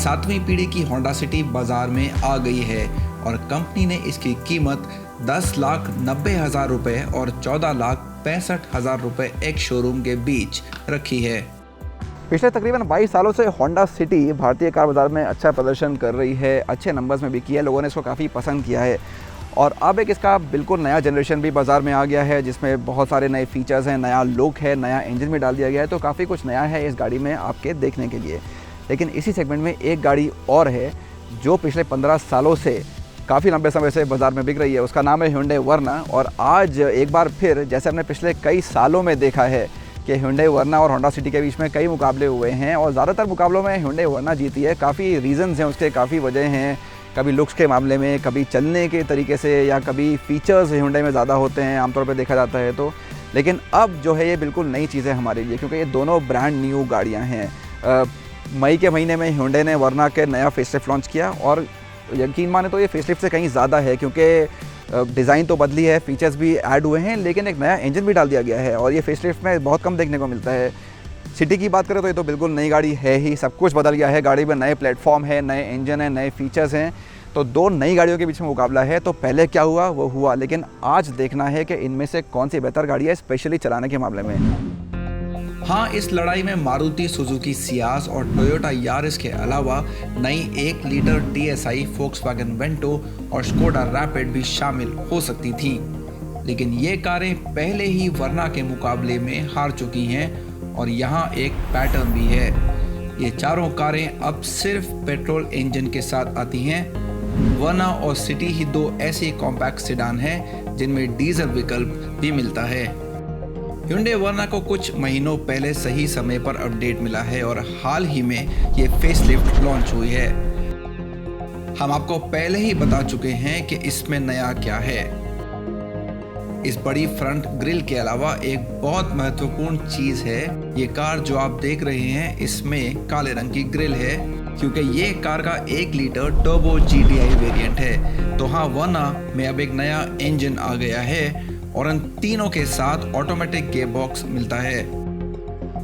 7वीं पीढ़ी की Honda city बाजार में आ गई है और कंपनी ने इसकी कीमत 10,90,000 रुपए और 14,65,000 रुपए एक शोरूम के बीच रखी है। पिछले तकरीबन 22 सालों से होंडा सिटी भारतीय कार बाज़ार में अच्छा प्रदर्शन कर रही है, अच्छे नंबर्स में बिकी है, लोगों ने इसको काफ़ी पसंद किया है और अब एक इसका बिल्कुल नया जनरेशन भी बाज़ार में आ गया है जिसमें बहुत सारे नए फीचर्स हैं, नया लुक है, नया इंजन भी डाल दिया गया है। तो काफ़ी कुछ नया है इस गाड़ी में आपके देखने के लिए। लेकिन इसी सेगमेंट में एक गाड़ी और है जो पिछले 15 सालों से काफ़ी लंबे समय से बाज़ार में बिक रही है, उसका नाम है Hyundai Verna। और आज एक बार फिर जैसे हमने पिछले कई सालों में देखा है कि Hyundai Verna और होंडा सिटी के बीच में कई मुकाबले हुए हैं और ज़्यादातर मुकाबलों में Hyundai Verna जीती है। काफ़ी रीज़न्स हैं उसके, काफ़ी वजह हैं, कभी लुक्स के मामले में, कभी चलने के तरीके से, या कभी फ़ीचर्स Hyundai में ज़्यादा होते हैं आमतौर पर देखा जाता है तो। लेकिन अब जो है ये बिल्कुल नई चीज़ है हमारे लिए क्योंकि ये दोनों ब्रांड न्यू गाड़ियाँ हैं। मई के महीने में Hyundai ने Verna के नया फेसलिफ्ट लॉन्च किया और यकीन माने तो ये फेसलिफ्ट से कहीं ज़्यादा है क्योंकि डिज़ाइन तो बदली है, फीचर्स भी ऐड हुए हैं, लेकिन एक नया इंजन भी डाल दिया गया है और ये फेसलिफ्ट में बहुत कम देखने को मिलता है। सिटी की बात करें तो ये तो बिल्कुल नई गाड़ी है ही, सब कुछ बदल गया है। गाड़ी में नए प्लेटफॉर्म है, नए इंजन है, नए फीचर्स हैं। तो दो नई गाड़ियों के बीच में मुकाबला है। तो पहले क्या हुआ वो हुआ, लेकिन आज देखना है कि इनमें से कौन सी बेहतर गाड़ी है, स्पेशली चलाने के मामले में। हाँ, इस लड़ाई में मारुति सुजुकी सियाज और टोयोटा यारिस के अलावा नई 1 लीटर TSI, फोक्सवैगन वेंटो और स्कोडा रैपिड भी शामिल हो सकती थी। लेकिन ये कारें पहले ही वर्ना के मुकाबले में हार चुकी हैं और यहाँ एक पैटर्न भी है। ये चारों कारें अब सिर्फ पेट्रोल इंजन के साथ आती हैं। वर्ना और सिटी ही दो ऐसे कॉम्पैक्ट सेडान हैं जिनमें डीजल विकल्प भी मिलता है। Hyundai Verna को कुछ महीनों पहले सही समय पर अपडेट मिला है और हाल ही में ये फेसलिफ्ट लॉन्च हुई है। हम आपको पहले ही बता चुके हैं कि इसमें नया क्या है। इस बड़ी फ्रंट ग्रिल के अलावा एक बहुत महत्वपूर्ण चीज है, ये कार जो आप देख रहे हैं इसमें काले रंग की ग्रिल है क्योंकि ये कार का 1 लीटर टर्बो GTI वेरिएंट है। तो हाँ, Verna में अब एक नया इंजन आ गया है और इन तीनों के साथ ऑटोमेटिक गियर बॉक्स मिलता है।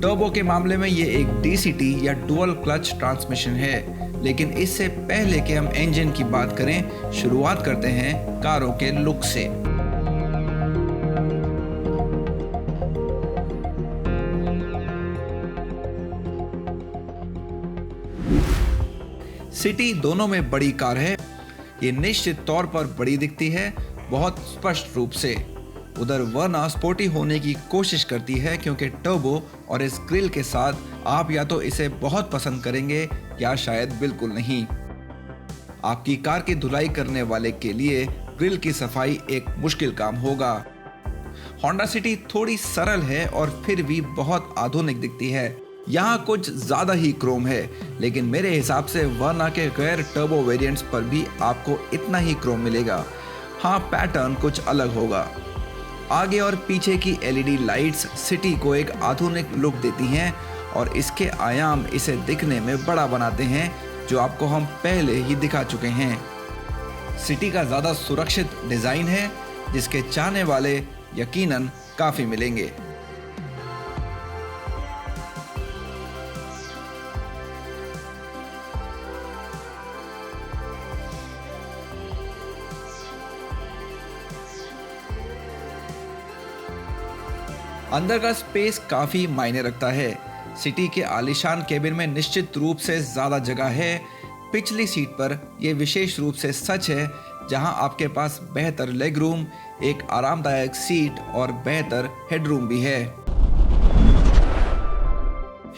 टर्बो के मामले में ये एक DCT या डुअल क्लच ट्रांसमिशन है। लेकिन इससे पहले कि हम इंजन की बात करें, शुरुआत करते हैं कारों के लुक से। सिटी दोनों में बड़ी कार है। ये निश्चित तौर पर बड़ी दिखती है, बहुत स्पष्ट रूप से। उधर Verna स्पोर्टी होने की कोशिश करती है क्योंकि टर्बो और इस ग्रिल के साथ आप या तो इसे बहुत पसंद करेंगे या शायद बिल्कुल नहीं। आपकी कार की धुलाई करने वाले के लिए ग्रिल की सफाई एक मुश्किल काम होगा। होंडा सिटी थोड़ी सरल है और फिर भी बहुत आधुनिक दिखती है। यहाँ कुछ ज्यादा ही क्रोम है, लेकिन मेरे हिसाब से Verna के गैर टर्बो वेरिएंट्स पर भी आपको इतना ही क्रोम मिलेगा। हाँ, पैटर्न कुछ अलग होगा। आगे और पीछे की LED लाइट्स सिटी को एक आधुनिक लुक देती हैं और इसके आयाम इसे दिखने में बड़ा बनाते हैं, जो आपको हम पहले ही दिखा चुके हैं। सिटी का ज़्यादा सुरक्षित डिज़ाइन है जिसके चाहने वाले यकीनन काफ़ी मिलेंगे। अंदर का स्पेस काफ़ी मायने रखता है। सिटी के आलीशान केबिन में निश्चित रूप से ज़्यादा जगह है। पिछली सीट पर यह विशेष रूप से सच है, जहां आपके पास बेहतर लेग रूम, एक आरामदायक सीट और बेहतर हेडरूम भी है।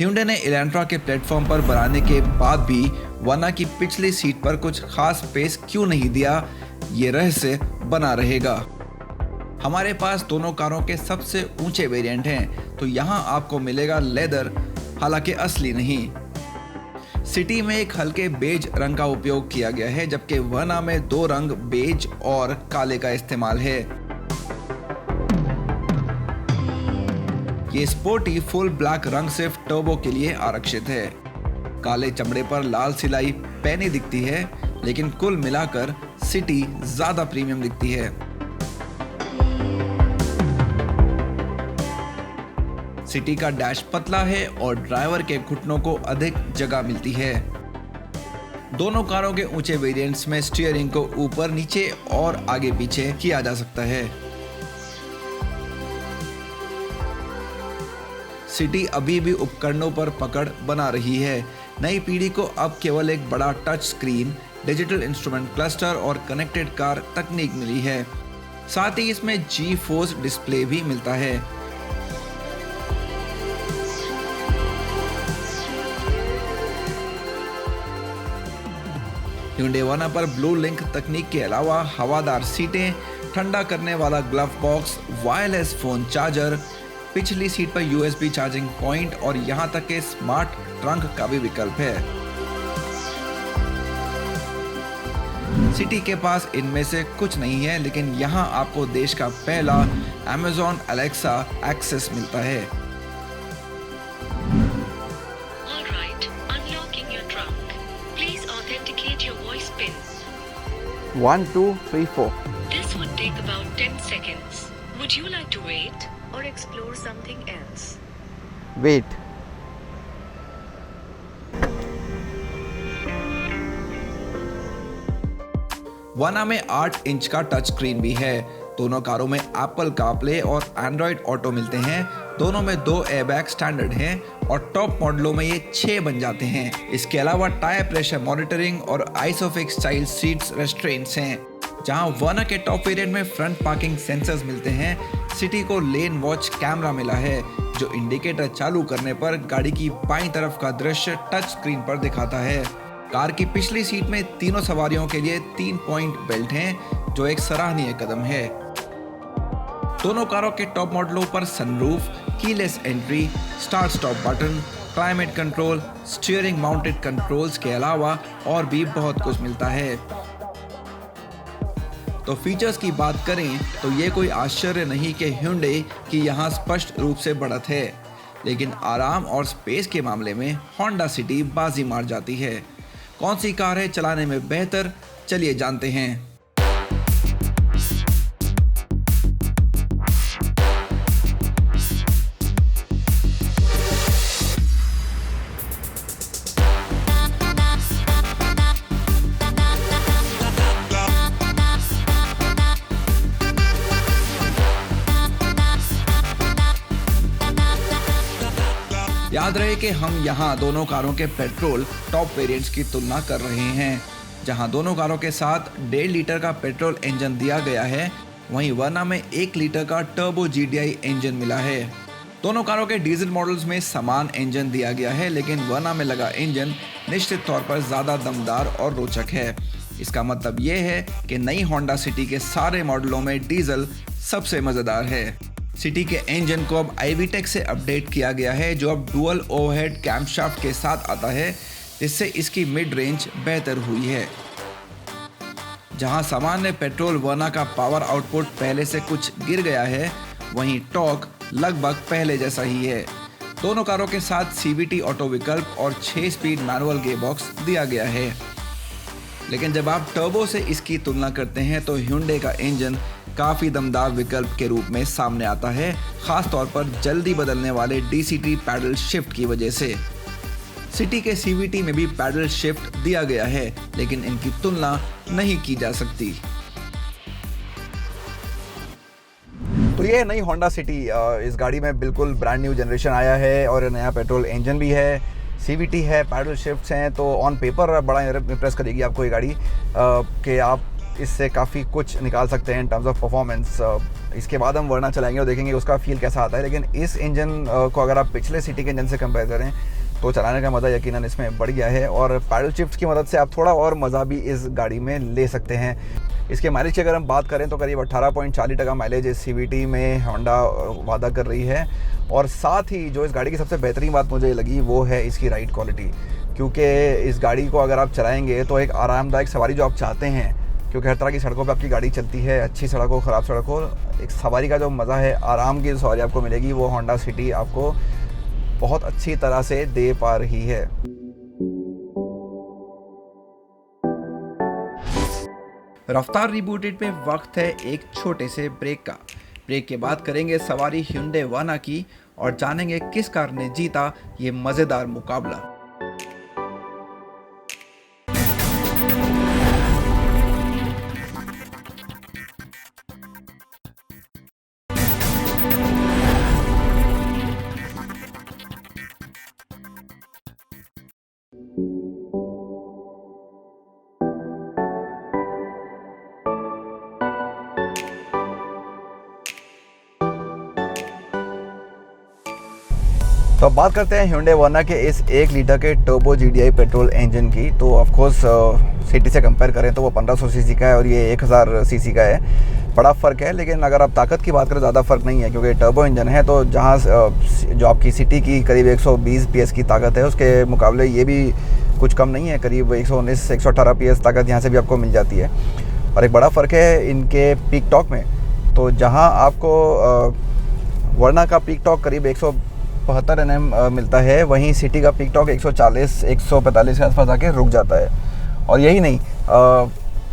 Hyundai ने Elantra के प्लेटफॉर्म पर बनाने के बाद भी Verna की पिछली सीट पर कुछ खास स्पेस क्यों नहीं दिया, ये रहस्य बना रहेगा। हमारे पास दोनों कारों के सबसे ऊंचे वेरिएंट हैं, तो यहाँ आपको मिलेगा लेदर, हालांकि असली नहीं। सिटी में एक हल्के बेज रंग का उपयोग किया गया है, जबकि Verna में 2 रंग बेज और काले का इस्तेमाल है। ये स्पोर्टी फुल ब्लैक रंग सिर्फ टर्बो के लिए आरक्षित है। काले चमड़े पर लाल सिलाई पैनी दिखती है, लेकिन कुल मिलाकर सिटी ज्यादा प्रीमियम दिखती है। सिटी का डैश पतला है और ड्राइवर के घुटनों को अधिक जगह मिलती है। दोनों कारों के ऊंचे वेरिएंट्स में स्टीयरिंग को ऊपर नीचे और आगे पीछे किया जा सकता है। सिटी अभी भी उपकरणों पर पकड़ बना रही है। नई पीढ़ी को अब केवल एक बड़ा touch screen, digital instrument cluster और कनेक्टेड कार तकनीक मिली है। साथ ही इसमें जी-फोर्स डिस्प्ले भी मिलता है। Hyundai Verna पर ब्लू लिंक तकनीक के अलावा हवादार सीटें, ठंडा करने वाला glove box, wireless phone charger, पिछली सीट पर USB चार्जिंग पॉइंट और यहां तक के स्मार्ट ट्रंक का भी विकल्प है। सिटी के पास इनमें से कुछ नहीं है, लेकिन यहां आपको देश का पहला Amazon Alexa एक्सेस मिलता है। Alright, unlocking your trunk. Please authenticate your voice PIN. 1 2 3 4 This would take about 10 seconds. Would you like to wait or explore something else? Wait. Verna में 8 इंच का टच स्क्रीन भी है। दोनों कारों में Apple CarPlay और एंड्रॉइड ऑटो मिलते हैं। दोनों में 2 एयरबैग स्टैंडर्ड हैं और टॉप मॉडलों में ये 6 बन जाते हैं। इसके अलावा टायर प्रेशर मॉनिटरिंग और आइसोफिक्स स्टाइल सीट्स रेस्ट्रेंट्स हैं। जहां वर्ना के टॉप वेरिएंट में फ्रंट पार्किंग सेंसर्स मिलते हैं। सिटी को लेन वॉच कैमरा मिला है, जो इंडिकेटर चालू करने पर गाड़ी की बाईं तरफ का दृश्य टच स्क्रीन पर दिखाता है। कार की पिछली सीट में तीनों सवारियों के लिए 3 पॉइंट बेल्ट हैं, जो एक सराहनीय कदम है। दोनों कारों के टॉप मॉडलों पर sunroof, keyless entry, start stop button, climate control, steering mounted controls के अलावा और भी बहुत कुछ मिलता है। तो फीचर्स की बात करें तो ये कोई आश्चर्य नहीं कि Hyundai की यहाँ स्पष्ट रूप से बढ़त है, लेकिन आराम और स्पेस के मामले में Honda City बाजी मार जाती है। कौन सी कार है चलाने में बेहतर, चलिए जानते हैं। याद रहे कि हम यहाँ दोनों कारों के पेट्रोल टॉप वेरिएंट्स की तुलना कर रहे हैं। जहाँ दोनों कारों के साथ 1.5 लीटर का पेट्रोल इंजन दिया गया है, वहीं वर्ना में 1 लीटर का टर्बो GDI इंजन मिला है। दोनों कारों के डीजल मॉडल्स में समान इंजन दिया गया है, लेकिन वर्ना में लगा इंजन निश्चित तौर पर ज़्यादा दमदार और रोचक है। इसका मतलब ये है कि नई Honda City के सारे मॉडलों में डीजल सबसे मज़ेदार है। सिटी के इंजन को अब iVTEC से अपडेट किया गया है, जो अब डुअल ओवरहेड कैमशाफ्ट के साथ आता है, जिससे इसकी मिड रेंज बेहतर हुई है। जहां सामान्य पेट्रोल वर्ना का पावर आउटपुट पहले से कुछ गिर गया है, वहीं टॉर्क लगभग पहले जैसा ही है। दोनों कारों के साथ CVT ऑटो विकल्प और 6 स्पीड मैनुअल गियरबॉक्स दिया गया है। लेकिन जब आप टर्बो से इसकी तुलना करते हैं तो Hyundai का इंजन काफ़ी दमदार विकल्प के रूप में सामने आता है, खास तौर पर जल्दी बदलने वाले DCT पैडल शिफ्ट की वजह से। सिटी के CVT में भी पैडल शिफ्ट दिया गया है, लेकिन इनकी तुलना नहीं की जा सकती। तो ये नई Honda City, इस गाड़ी में बिल्कुल ब्रांड न्यू जनरेशन आया है और नया पेट्रोल इंजन भी है, CVT है, पैडल शिफ्ट्स हैं। तो ऑन पेपर बड़ा इम्प्रेस करेगी आपको ये गाड़ी कि आप इससे काफ़ी कुछ निकाल सकते हैं इन टर्म्स ऑफ परफॉर्मेंस। इसके बाद हम वर्ना चलाएंगे और देखेंगे उसका फील कैसा आता है। लेकिन इस इंजन को अगर आप पिछले सिटी के इंजन से कंपेयर करें तो चलाने का मज़ा यकीनन इसमें बढ़ गया है, और पैडल शिफ्ट की मदद से आप थोड़ा और मज़ा भी इस गाड़ी में ले सकते हैं। इसके माइलेज की अगर हम बात करें तो करीब 18.4 लीटर का माइलेज इस CVT में होंडा वादा कर रही है। और साथ ही जो इस गाड़ी की सबसे बेहतरीन बात मुझे लगी वो है इसकी राइड क्वालिटी, क्योंकि इस गाड़ी को अगर आप चलाएंगे तो एक आरामदायक सवारी जो आप चाहते हैं, क्योंकि हर तरह की सड़कों पे आपकी गाड़ी चलती है, अच्छी सड़क हो, ख़राब सड़क हो, एक सवारी का जो मज़ा है, आराम की सवारी आपको मिलेगी, वो Honda City आपको बहुत अच्छी तरह से दे पा रही है। रफ्तार रिबूटेड में वक्त है एक छोटे से ब्रेक का। ब्रेक के बाद करेंगे सवारी Hyundai Verna की और जानेंगे किस कार ने जीता ये मज़ेदार मुकाबला। तो अब बात करते हैं Hyundai Verna के इस 1 लीटर के टर्बो GDI पेट्रोल इंजन की। तो ऑफ कोर्स सिटी से कंपेयर करें तो वो 1500 सीसी का है और ये 1000 सीसी का है। बड़ा फ़र्क है, लेकिन अगर आप ताकत की बात करें ज़्यादा फ़र्क नहीं है, क्योंकि टर्बो इंजन है तो जहाँ जो आपकी सिटी की करीब 120 PS की ताकत है, उसके मुकाबले ये भी कुछ कम नहीं है। करीब 119-118 PS ताकत यहाँ से भी आपको मिल जाती है। और एक बड़ा फ़र्क है इनके पीक टॉर्क में। तो जहाँ आपको वर्ना का पीक टॉर्क करीब 175 Nm मिलता है, वहीं सिटी का पीक टॉर्क 140-145 के आसपास आके रुक जाता है। और यही नहीं,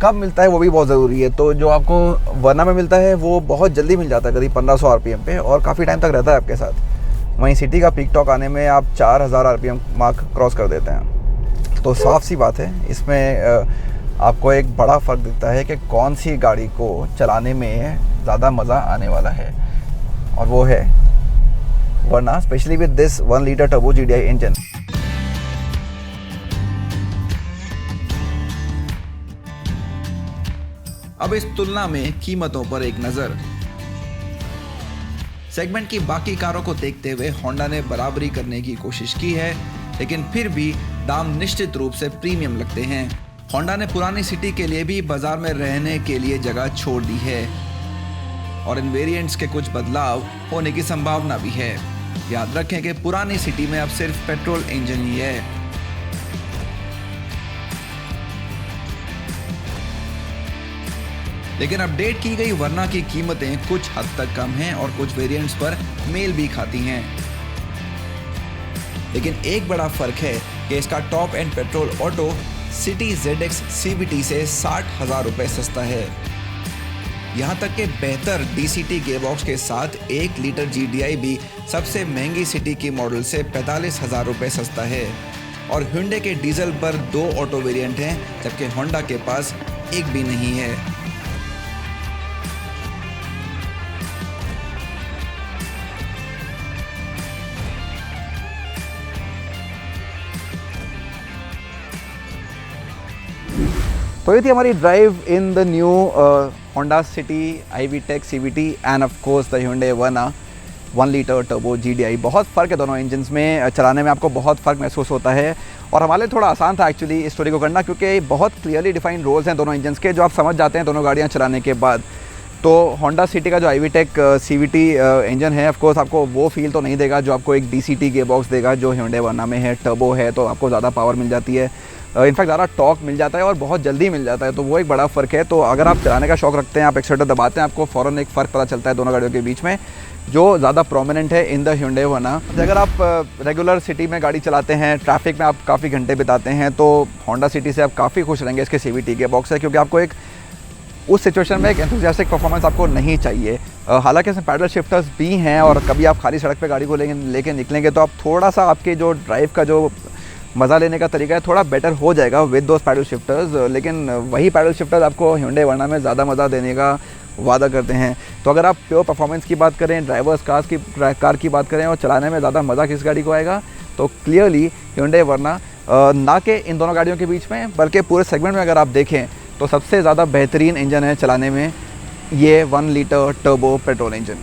कब मिलता है वो भी बहुत ज़रूरी है। तो जो आपको वर्ना में मिलता है वो बहुत जल्दी मिल जाता है, करीब 1500 RPM पे, और काफ़ी टाइम तक रहता है आपके साथ। वहीं सिटी का पीक टॉर्क आने में आप 4000 RPM मार्क क्रॉस कर देते हैं। तो साफ सी बात है, इसमें आपको एक बड़ा फ़र्क दिखता है कि कौन सी गाड़ी को चलाने में ज़्यादा मज़ा आने वाला है, और वो है Verna, specially with this 1 litre turbo GDI engine. अब इस तुलना में कीमतों पर एक नजर। सेगमेंट की बाकी कारों को देखते हुए होंडा ने बराबरी करने की कोशिश की है, लेकिन फिर भी दाम निश्चित रूप से प्रीमियम लगते हैं। होंडा ने पुरानी सिटी के लिए भी बाजार में रहने के लिए जगह छोड़ दी है, और इन वेरिएंट्स के कुछ बदलाव होने की संभावना भी है। याद रखें कि पुरानी सिटी में अब सिर्फ पेट्रोल इंजन ही है। लेकिन अपडेट की गई वर्ना की कीमतें कुछ हद तक कम हैं और कुछ वेरिएंट्स पर मेल भी खाती हैं। लेकिन एक बड़ा फर्क है कि इसका top and petrol auto city ZX CVT से 60,000 रुपए सस्ता है। यहाँ तक कि बेहतर DCT गेयरबॉक्स के साथ 1 लीटर GDI भी सबसे महंगी सिटी की मॉडल से 45,000 रुपए सस्ता है। और Hyundai के डीजल पर 2 ऑटो वेरिएंट हैं, जबकि होंडा के पास एक भी नहीं है। तो ये थी हमारी drive in the new Honda city i-VTEC CVT end of course the Hyundai Verna 1 litre turbo GDI। बहुत फ़र्क है दोनों इंजन्स में, चलाने में आपको बहुत फ़र्क महसूस होता है। और हमारे लिए थोड़ा आसान था एक्चुअली इस स्टोरी को करना, क्योंकि बहुत क्लियरली डिफाइंड रोल्स हैं दोनों इंजन्स के, जो आप समझ जाते हैं दोनों गाड़ियाँ चलाने के बाद। तो होंडा सिटी का जो i-VTEC CVT इंजन है, ऑफ कोर्स आपको वो फील तो नहीं देगा जो आपको एक DCT गेयरबॉक्स देगा जो Hyundai Verna में है। टर्बो है तो आपको ज़्यादा पावर मिल जाती है, इनफैक्ट ज़्यादा टॉर्क मिल जाता है और बहुत जल्दी मिल जाता है। तो वो एक बड़ा फ़र्क है। तो अगर आप चलाने का शौक रखते हैं, आप एक्सीलेटर दबाते हैं, आपको फ़ौरन एक फ़र्क पता चलता है दोनों गाड़ियों के बीच में, जो ज़्यादा प्रोमिनेंट है इन द Hyundai Verna। अगर आप रेगुलर सिटी में गाड़ी चलाते हैं, ट्रैफिक में आप काफ़ी घंटे बिताते हैं, तो होंडा सिटी से आप काफ़ी खुश रहेंगे इसके CVT गेयरबॉक्स है, क्योंकि आपको एक उस सिचुएशन में एक एंथुसियास्टिक परफॉर्मेंस आपको नहीं चाहिए। हालांकि इसमें पैडल शिफ्टर्स भी हैं, और कभी आप खाली सड़क पे गाड़ी को लेके निकलेंगे तो आप थोड़ा सा आपके जो ड्राइव का जो मज़ा लेने का तरीका है थोड़ा बेटर हो जाएगा विद दोस पैडल शिफ्टर्स। लेकिन वही पैडल शिफ्टर्स आपको Hyundai Verna में ज़्यादा मज़ा देने का वादा करते हैं। तो अगर आप प्योर परफॉर्मेंस की बात करें, ड्राइवर्स कार की बात करें और चलाने में ज़्यादा मज़ा किस गाड़ी को आएगा, तो क्लियरली Hyundai Verna, ना कि इन दोनों गाड़ियों के बीच में बल्कि पूरे सेगमेंट में अगर आप देखें तो सबसे ज़्यादा बेहतरीन इंजन है चलाने में ये 1 लीटर टर्बो पेट्रोल इंजन।